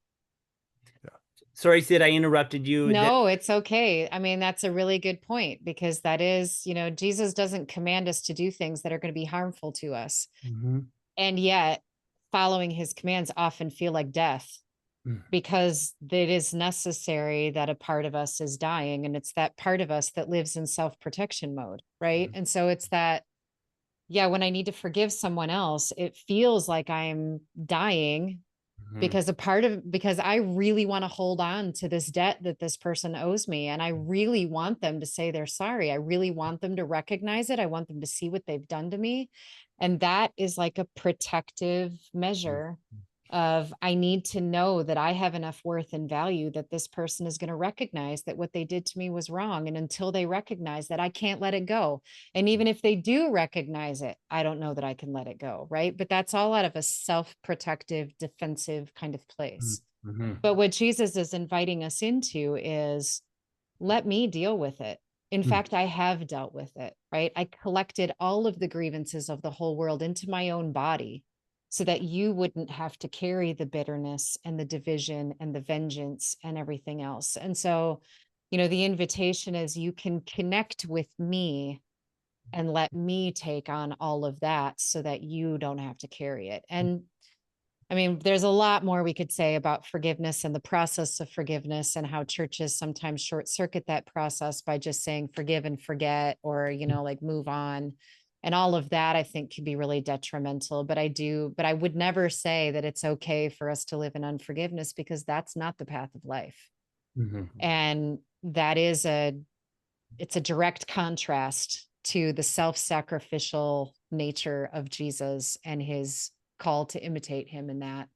Yeah. Sorry, Sid, I interrupted you. That No, it's okay. I mean, that's a really good point because that is, Jesus doesn't command us to do things that are going to be harmful to us. Mhm. And yet, following his commands often feel like death Mm, because it is necessary that a part of us is dying. And it's that part of us that lives in self protection mode. Right. mm, And so it's that, yeah, when I need to forgive someone else, it feels like I'm dying mhm, because I really want to hold on to this debt that this person owes me. And I really want them to say they're sorry. I really want them to recognize it. I want them to see what they've done to me. And that is like a protective mm, measure of I need to know that I have enough worth and value that this person is going to recognize that what they did to me was wrong. And until they recognize that, I can't let it go. And even if they do recognize it, I don't know that I can let it go. Right. But that's all out of a self protective, defensive kind of mm, place. mhm, But what Jesus is inviting us into is let me deal with it. In mm, fact, I have dealt with it, right? I collected all of the grievances of the whole world into my own body so that you wouldn't have to carry the bitterness and the division and the vengeance and everything else. And so, the invitation is you can connect with me and let me take on all of that so that you don't have to carry it. And I mean, there's a lot more we could say about forgiveness and the process of forgiveness and how churches sometimes short circuit that process by just saying forgive and forget or, like move on. And all of that, I think, can be really detrimental. But I would never say that it's okay for us to live in unforgiveness because that's not the path of life. Mhm. And that is it's a direct contrast to the self-sacrificial nature of Jesus and his call to imitate him in that.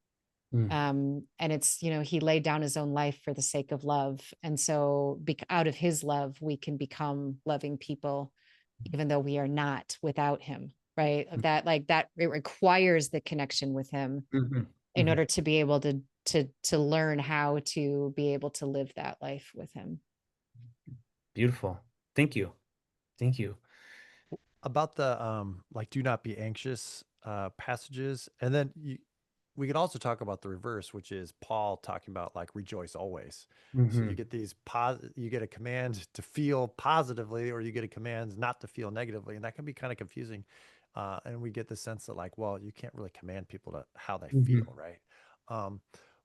Mm. And it's, he laid down his own life for the sake of love. And so out of his love, we can become loving people, even though we are not without him, right? That it requires the connection with him Mhm. in Mhm. order to be able to learn how to be able to live that life with him. Beautiful. Thank you. Thank you. About the like do not be anxious passages, and then we could also talk about the reverse, which is Paul talking about like rejoice always. So you Mhm. get you get a command to feel positively, or you get a command not to feel negatively, and that can be kind of confusing. And we get the sense that like, well, you can't really command people to how they Mhm. feel, right? Um,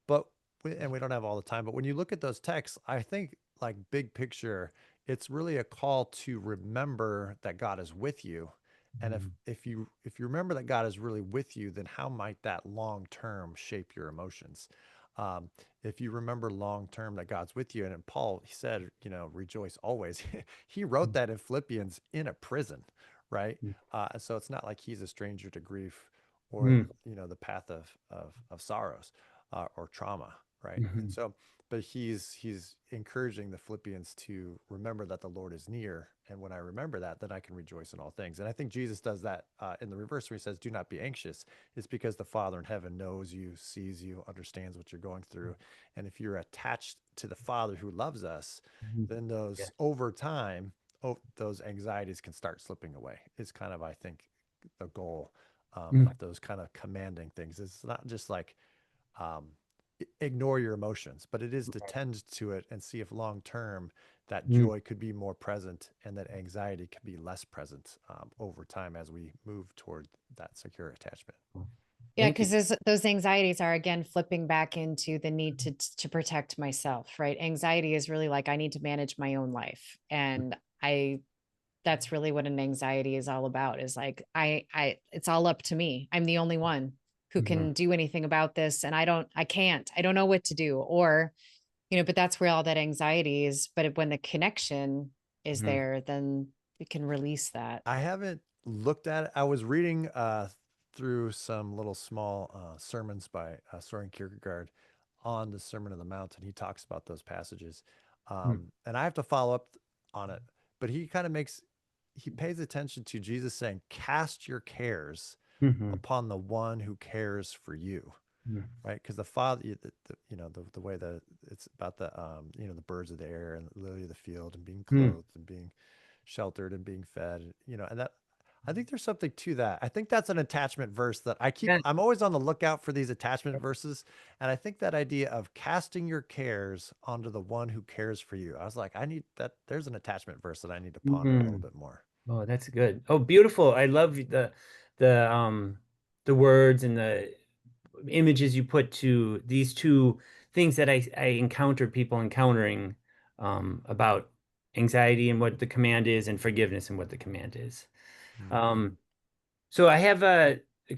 but and we don't have all the time, but when you look at those texts, I think like big picture, it's really a call to remember that God is with you. And Mhm. if you remember that God is really with you, then how might that long term shape your emotions? Um, if you remember long term that God's with you, and then Paul, he said, rejoice always. He wrote that in Philippians in a prison, right? So it's not like he's a stranger to grief or Mhm. the path of sorrows or trauma, right? And Mhm. so, but he's encouraging the Philippians to remember that the Lord is near, and when I remember that, then I can rejoice in all things. And I think Jesus does that in the reverse, where he says, "Do not be anxious." It's because the Father in heaven knows you, sees you, understands what you're going through, and if you're attached to the Father who loves us, Mhm. then Yeah. those over time, those anxieties can start slipping away. It's kind of, I think, the goal Mm. of those kind of commanding things. It's not just like um, ignore your emotions, but it is to tend to it and see if long term that Mm. joy could be more present and that anxiety can be less present over time as we move toward that secure attachment. Yeah, Thank you. because those anxieties are again flipping back into the need to protect myself, right? Anxiety is really like I need to manage my own life. And that's really what an anxiety is all about, is like it's all up to me. I'm the only one who Mhm. can do anything about this. And I don't know what to do. Or, but that's where all that anxiety is. But when the connection is Mhm. there, then we can release that. I haven't looked at it. I was reading through some little small sermons by Soren Kierkegaard on the Sermon on the Mount, and he talks about those passages. Mm. And I have to follow up on it, but he pays attention to Jesus saying, "Cast your cares Mhm. upon the one who cares for you." Mhm. Right, because the father, the way that it's about the birds of the air and the lily of the field and being Mm. clothed and being sheltered and being fed, and that I think there's something to that. I think that's an attachment verse that Yeah. I'm always on the lookout for these attachment verses. And I think that idea of casting your cares onto the one who cares for you, I was like, I need that. There's an attachment verse that I need to ponder a little Mhm. bit more. Oh, that's good. Oh, beautiful. I love the the words and the images you put to these two things that I encounter people encountering about anxiety and what the command is and forgiveness and what the command is. Mhm. Um, so I have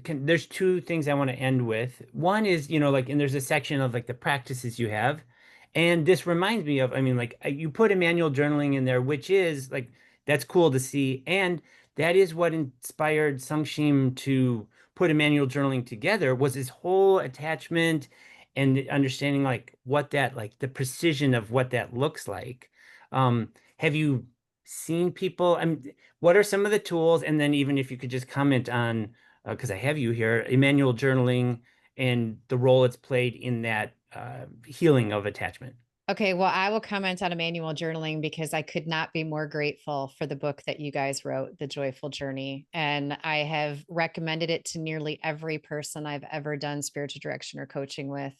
there's two things I want to end with. One is, like, and there's a section of like the practices you have. And this reminds me of, I mean, like you put a manual journaling in there, which is like, that's cool to see. And that is what inspired Sungshim to put a manual journaling together, was this whole attachment and understanding like what that, like the precision of what that looks like. Have you seen people? I mean, what are some of the tools? And then even if you could just comment on, because I have you here, Emmanuel journaling and the role it's played in that healing of attachment. Okay, well, I will comment on Emmanuel journaling because I could not be more grateful for the book that you guys wrote, The Joyful Journey. And I have recommended it to nearly every person I've ever done spiritual direction or coaching with.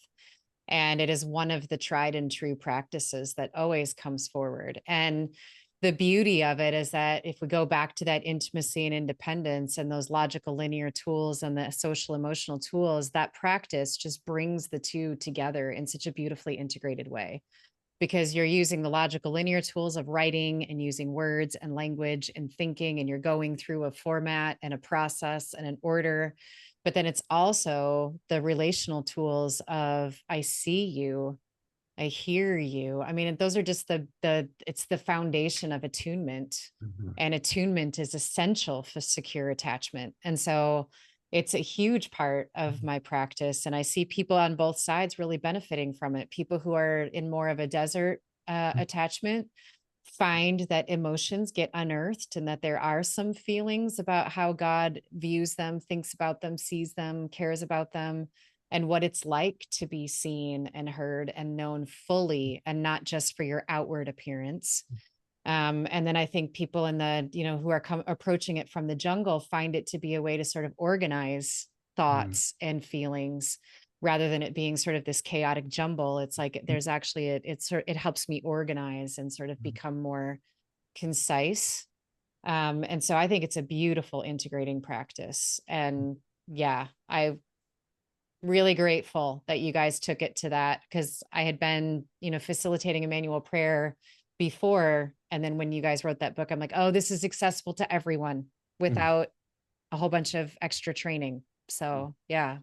And it is one of the tried and true practices that always comes forward. And the beauty of it is that if we go back to that intimacy and independence and those logical linear tools and the social emotional tools, that practice just brings the two together in such a beautifully integrated way, because you're using the logical linear tools of writing and using words and language and thinking, and you're going through a format and a process and an order. But then it's also the relational tools of I see you I hear you. I mean, those are just it's the foundation of attunement. Mhm. And attunement is essential for secure attachment. And so it's a huge part of my practice. And I see people on both sides really benefiting from it. People who are in more of a desert attachment find that emotions get unearthed and that there are some feelings about how God views them, thinks about them, sees them, cares about them, and what it's like to be seen and heard and known fully and not just for your outward appearance. And then I think people in the, who are approaching it from the jungle find it to be a way to sort of organize Mhm. thoughts and feelings rather than it being sort of this chaotic jumble. It's like there's actually it helps me organize and sort of become more concise. And so I think it's a beautiful integrating practice. And yeah, I really grateful that you guys took it to that because I had been, facilitating a manual prayer before. And then when you guys wrote that book, I'm like, oh, this is accessible to everyone Mhm. without a whole bunch of extra training. So yeah,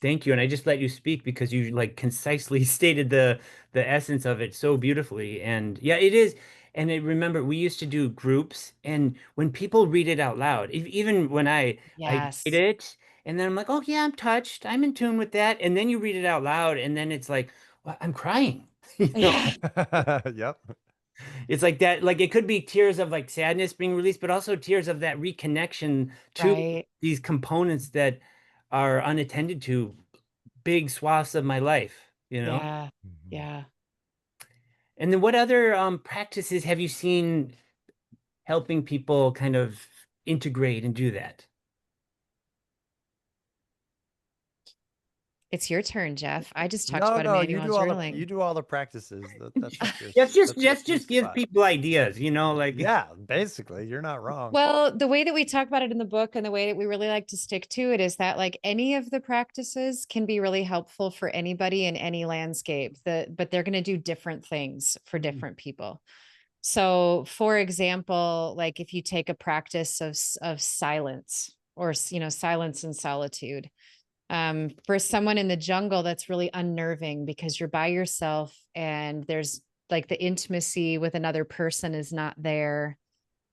Thank you. And I just let you speak because you like concisely stated the essence of it so beautifully. And yeah, it is. And I remember we used to do groups, and when people read it out loud, even when I read yes, it, and then I'm like, oh yeah, I'm touched, I'm in tune with that. And then you read it out loud, and then it's like, well, I'm crying. You know, yeah, Yep. it's like that, like it could be tears of like sadness being released, but also tears of that reconnection to right, these components that are unattended to big swaths of my life, you know? yeah, Mhm. yeah. And then what other practices have you seen helping people kind of integrate and do that? It's your turn, Jeff. I just talked No, about a no, manual you journeying. do all the practices. Let's That's your just give spot. people ideas, you know, like Yeah, basically, you're not wrong. Well, the way that we talk about it in the book and the way that we really like to stick to it is that like any of the practices can be really helpful for anybody in any landscape. But they're going to do different things for Mm, different people. So, for example, like if you take a practice of silence or silence and solitude, for someone in the jungle, that's really unnerving because you're by yourself and there's like the intimacy with another person is not there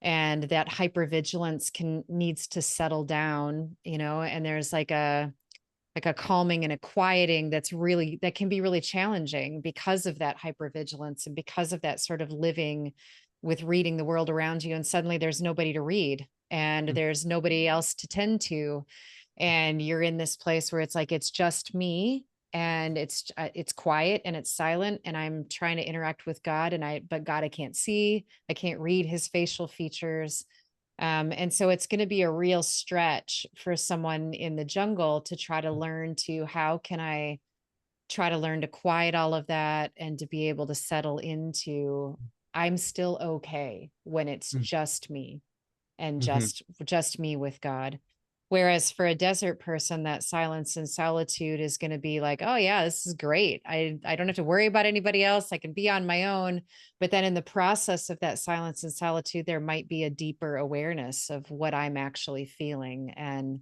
and that hypervigilance can needs to settle down, and there's like a calming and a quieting that can be really challenging because of that hypervigilance and because of that sort of living with reading the world around you and suddenly there's nobody to read and there's nobody else to tend to and you're in this place where it's like it's just me and it's quiet and it's silent and I'm trying to interact with God but God I can't see, I can't read his facial features. And so it's going to be a real stretch for someone in the jungle to try to learn to how can I try to learn to quiet all of that and to be able to settle into I'm still okay when it's just me and Mhm. just me with God. Whereas for a desert person, that silence and solitude is going to be like, oh yeah, this is great. I don't have to worry about anybody else. I can be on my own. But then in the process of that silence and solitude, there might be a deeper awareness of what I'm actually feeling and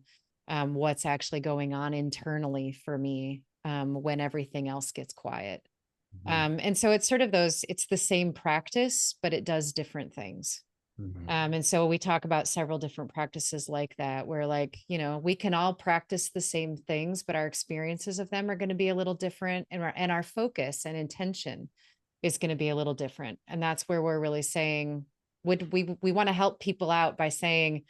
what's actually going on internally for me when everything else gets quiet. Mhm. And so it's sort of it's the same practice, but it does different things. Mhm. And so we talk about several different practices like that, where like, we can all practice the same things, but our experiences of them are going to be a little different and our focus and intention is going to be a little different. And that's where we're really saying, would we want to help people out by saying,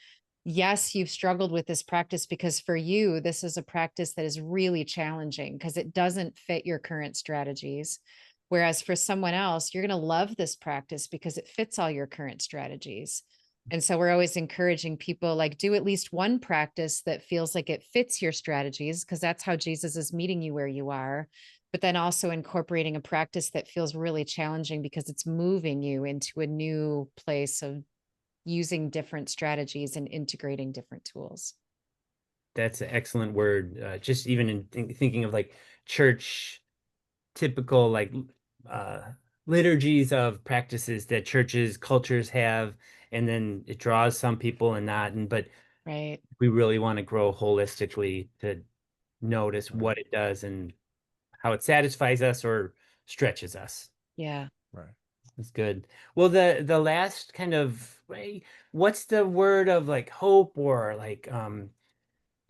yes, you've struggled with this practice because for you, this is a practice that is really challenging because it doesn't fit your current strategies. Whereas for someone else, you're going to love this practice because it fits all your current strategies. And so we're always encouraging people like do at least one practice that feels like it fits your strategies because that's how Jesus is meeting you where you are. But then also incorporating a practice that feels really challenging because it's moving you into a new place of using different strategies and integrating different tools. That's an excellent word. Just even in thinking of like church typical like uh liturgies of practices that churches, cultures have, and then it draws some people and not, and but Right. we really want to grow holistically to notice right. what it does and how it satisfies us or stretches us. Yeah. Right. That's good. Well, the last kind of what's the word of like hope or like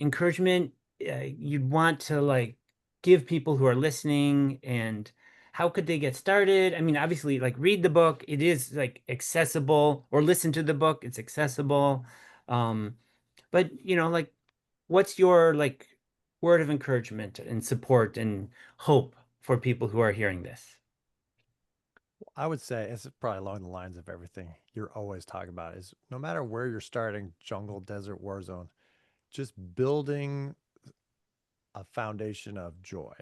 encouragement you'd want to like give people who are listening, and how could they get started? I mean, obviously, like read the book. It is like accessible, or listen to the book. It's accessible. Um, but like what's your like word of encouragement and support and hope for people who are hearing this? I would say it's probably along the lines of everything you're always talking about is no matter where you're starting, jungle, desert, war zone, just building a foundation of joy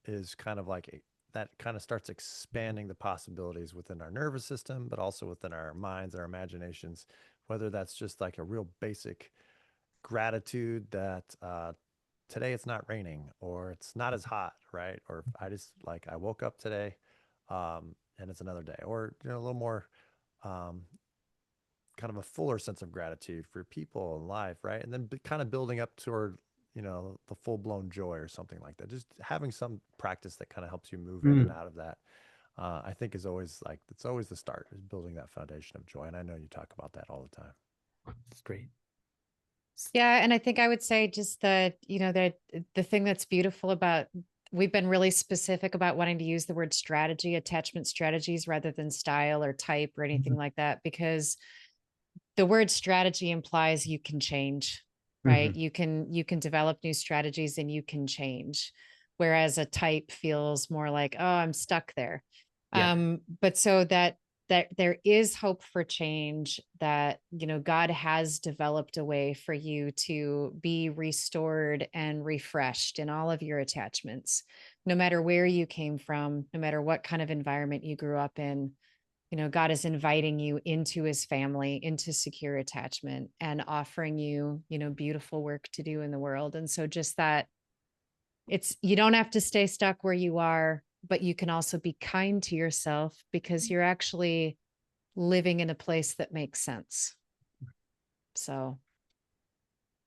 is kind of like that kind of starts expanding the possibilities within our nervous system, but also within our minds, our imaginations, whether that's just like a real basic gratitude that today it's not raining or it's not as hot, right? Or I just like I woke up today and it's another day, or a little more um, kind of a fuller sense of gratitude for people and life, right? And then kind of building up toward the full blown joy or something like that. Just having some practice that kind of helps you move in and Mm, out of that. I think is always like it's always the start is building that foundation of joy. And I know you talk about that all the time. that's great. Yeah, and I think I would say just the thing that's beautiful about we've been really specific about wanting to use the word strategy, attachment strategies rather than style or type or anything Mhm. like that, because the word strategy implies you can change, right? Mhm. You can develop new strategies and you can change. Whereas a type feels more like, oh, I'm stuck there. Yeah. But so that there is hope for change, that God has developed a way for you to be restored and refreshed in all of your attachments, no matter where you came from, no matter what kind of environment you grew up in. God is inviting you into his family, into secure attachment, and offering you, beautiful work to do in the world. And so just that you don't have to stay stuck where you are, but you can also be kind to yourself because you're actually living in a place that makes sense. So,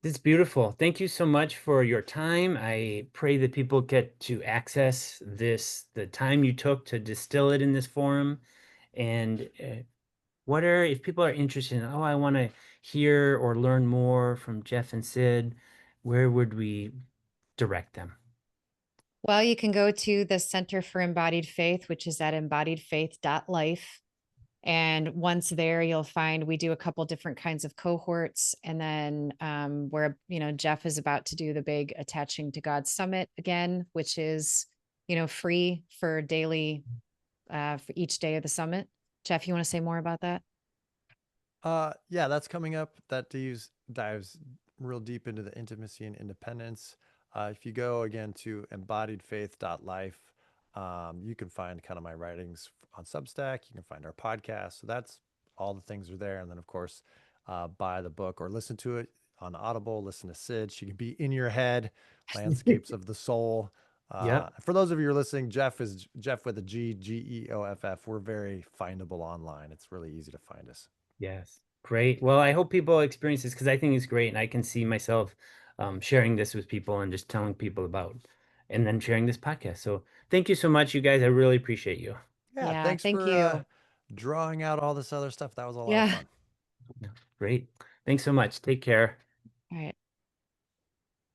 It's beautiful. Thank you so much for your time. I pray that people get to access this, the time you took to distill it in this forum. And if people are interested in, oh, I want to hear or learn more from Geoff and Cyd, where would we direct them? well, you can go to the Center for Embodied Faith, which is at embodiedfaith.life. And once there, you'll find we do a couple different kinds of cohorts. And then where, Geoff is about to do the big Attaching to God Summit again, which is, free for daily, for each day of the summit. Geoff, you want to say more about that? Yeah, that's coming up. That dives real deep into the intimacy and independence. If you go again to embodiedfaith.life, you can find kind of my writings on Substack. You can find our podcast. So that's all the things are there. And then, of course, buy the book or listen to it on Audible. Listen to Cyd. She can be in your head, Landscapes of the Soul. Yep. For those of you who are listening, Geoff is Geoff with a G, Geoff. We're very findable online. It's really easy to find us. Yes. Great. Well, I hope people experience this because I think it's great. And I can see myself sharing this with people and just telling people about, and then sharing this podcast. So thank you so much, you guys. I really appreciate you. Yeah, Yeah. thanks Thank for you. drawing out all this other stuff. That was a lot of Yeah. fun. Great. Thanks so much. Take care. All right.